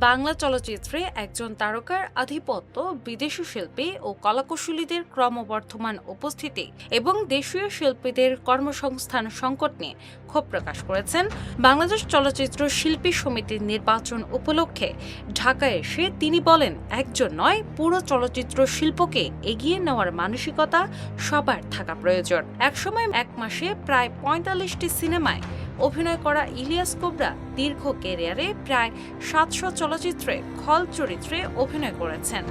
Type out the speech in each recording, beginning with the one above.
বাংলা চলচ্চিত্রে একজন তারকার আধিপত্য, বিদেশি শিল্পী ও কলাকুশলীদের ক্রমবর্ধমান উপস্থিতি এবং দেশীয় শিল্পীদের কর্মসংস্থান সংকট নিয়ে ক্ষোভ প্রকাশ করেছেন বাংলাদেশ চলচ্চিত্র শিল্পী সমিতির নির্বাচন উপলক্ষে ঢাকায় এসে তিনি বলেন, একজন নয়, পুরো চলচ্চিত্র শিল্পকে এগিয়ে নেওয়ার মানসিকতা সবার থাকা প্রয়োজন। একসময় এক মাসে প্রায় ৪৫টি সিনেমায় অভিনয় করা ইলিয়াস কোবরা দীর্ঘ ক্যারিয়ারে প্রায় ৭০০ চলচ্চিত্রে খল চরিত্রে অভিনয় করেছেন।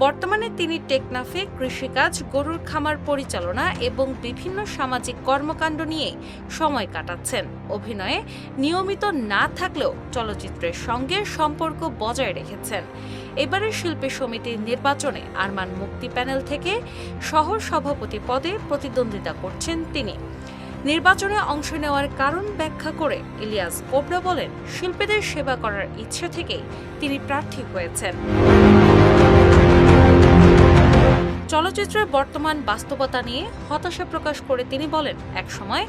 বর্তমানে তিনি টেকনাফে কৃষিকাজ, গরুর খামার পরিচালনা এবং বিভিন্ন সামাজিক কর্মকাণ্ড নিয়ে সময় কাটাচ্ছেন। অভিনয়ে নিয়মিত না থাকলেও চলচ্চিত্রের সঙ্গে সম্পর্ক বজায় রেখেছেন। এবারের শিল্পী সমিতির নির্বাচনে আরমান মুক্তি প্যানেল থেকে সহ সভাপতি পদে প্রতিদ্বন্দ্বিতা করছেন তিনি। নির্বাচনে অংশ নেওয়ার কারণ ব্যাখ্যা করে ইলিয়াস কোবরা বলেন, শিল্পীদের সেবা করার ইচ্ছে থেকেই তিনি প্রার্থী হয়েছেন। চলচ্চিত্রের বর্তমান বাস্তবতা নিয়ে হতাশা প্রকাশ করে তিনি বলেন, একসময়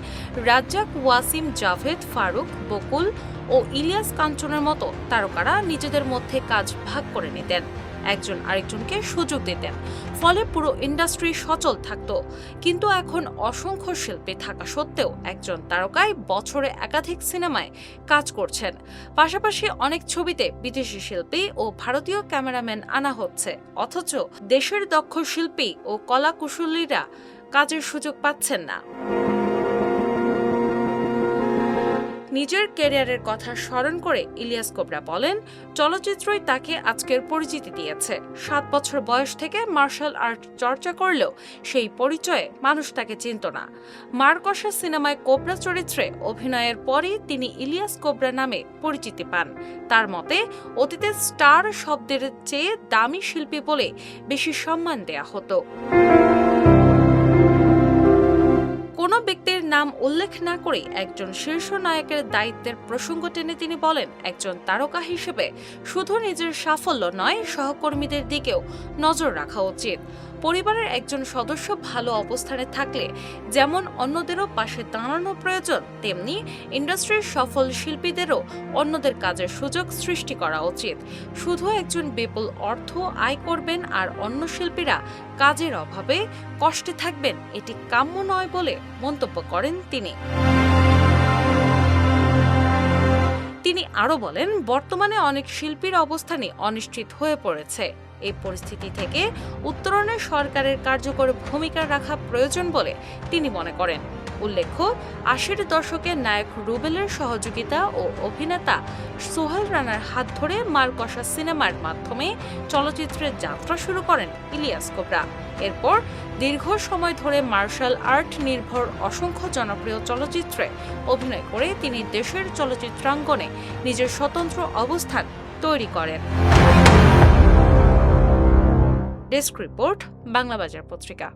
রাজ্জাক, ওয়াসিম, জাভেদ, ফারুক, বকুল ও ইলিয়াস কাঞ্চনের মতো তারকারা নিজেদের মধ্যে কাজ ভাগ করে নিতেন, একজন আরেকজনকে সুযোগ দিতেন, ফলে পুরো ইন্ডাস্ট্রি সচল থাকত। কিন্তু এখন অসংখ্য শিল্পী থাকা সত্ত্বেও একজন তারকাই বছরে একাধিক সিনেমায় কাজ করছেন। পাশাপাশি অনেক ছবিতে বিদেশি শিল্পী ও ভারতীয় ক্যামেরাম্যান আনা হচ্ছে, অথচ দেশের দক্ষ শিল্পী ও কলাকুশলীরা কাজের সুযোগ পাচ্ছেন না। নিজের ক্যারিয়ারের কথা স্মরণ করে ইলিয়াস কোবরা বলেন, চলচ্চিত্রই তাকে আজকের পরিচিতি দিয়েছে। ৭ বছর বয়স থেকে মার্শাল আর্ট চর্চা করলেও সেই পরিচয়ে মানুষ তাকে চিনত না। মারকসা সিনেমায় কোবরা চরিত্রে অভিনয়ের পরই তিনি ইলিয়াস কোবরা নামে পরিচিতি পান। তার মতে, অতীতে স্টার শব্দের চেয়ে দামি শিল্পী বলে বেশি সম্মান দেয়া হতো। কোনো ব্যক্তির নাম উল্লেখ না করে একজন শীর্ষ নায়কের দায়িত্বের প্রসঙ্গ টেনে তিনি বলেন, একজন তারকা হিসেবে শুধু নিজের সাফল্য নয়, সহকর্মীদের দিকেও নজর রাখা উচিত। পরিবারের একজন সদস্য ভালো অবস্থানে থাকলে যেমন অন্যদেরও পাশে দাঁড়ানো প্রয়োজন, তেমনি ইন্ডাস্ট্রির সফল শিল্পীদেরও অন্যদের কাজের সুযোগ সৃষ্টি করা উচিত। শুধু একজন বিপুল অর্থ আয় করবেন আর অন্য শিল্পীরা কাজের অভাবে কষ্টে থাকবেন, এটি কাম্য নয় বলে মন্তব্য করেন তিনি। তিনি আরও বলেন, বর্তমানে অনেক শিল্পীর অবস্থানই অনিশ্চিত হয়ে পড়েছে। এই পরিস্থিতি থেকে উত্তরণে সরকারের কার্যকর ভূমিকা রাখা প্রয়োজন বলে তিনি মনে করেন। উল্লেখ্য, ৮০-এর দশকে নায়ক রুবেলের সহযোগিতা ও অভিনেতা সোহেল রানার হাত ধরে মারকসা সিনেমার মাধ্যমে চলচ্চিত্রের যাত্রা শুরু করেন ইলিয়াস কোবরা। এরপর দীর্ঘ সময় ধরে মার্শাল আর্ট নির্ভর অসংখ্য জনপ্রিয় চলচ্চিত্রে অভিনয় করে তিনি দেশের চলচ্চিত্রাঙ্গনে নিজের স্বতন্ত্র অবস্থান তৈরি করেন। ডেস্ক রিপোর্ট, বাংলা বাজার পত্রিকা।